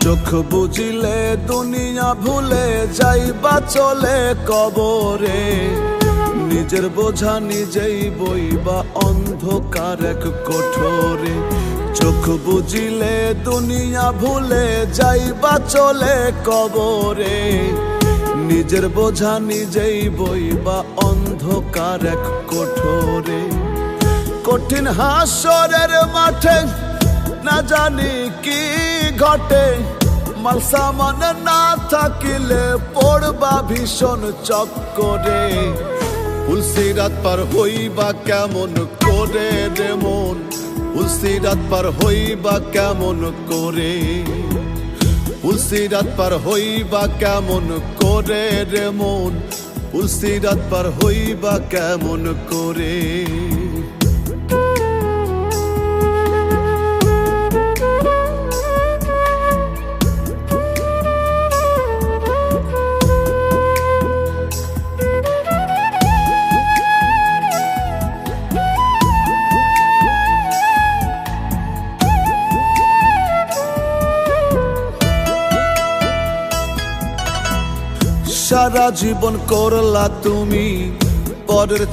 চোখ বুঝিলে দুনিয়া ভুলে যাইবা চলে কবরে, নিজের বোঝা নিজেই বইবা অন্ধকার এক কোঠরে। চোখ বুঝিলে দুনিয়া ভুলে যাইবা চলে কবরে, নিজের বোঝা নিজেই বইবা অন্ধকার এক কোঠরে। কঠিন হাসরের মাঠে না জানি কি ঘটে, মাল সামান না থাকিলে পড়বা ভীষণ চক্করে। পুলসিরাত পার হইবা কেমন করে রে মন, পুলসিরাত পার হইবা কেমন করে, পুলসিরাত পার হইবা কেমন করে রে মন, পুলসিরাত পার হইবা কেমন করে। সারা জীবন করলা তুমি পরের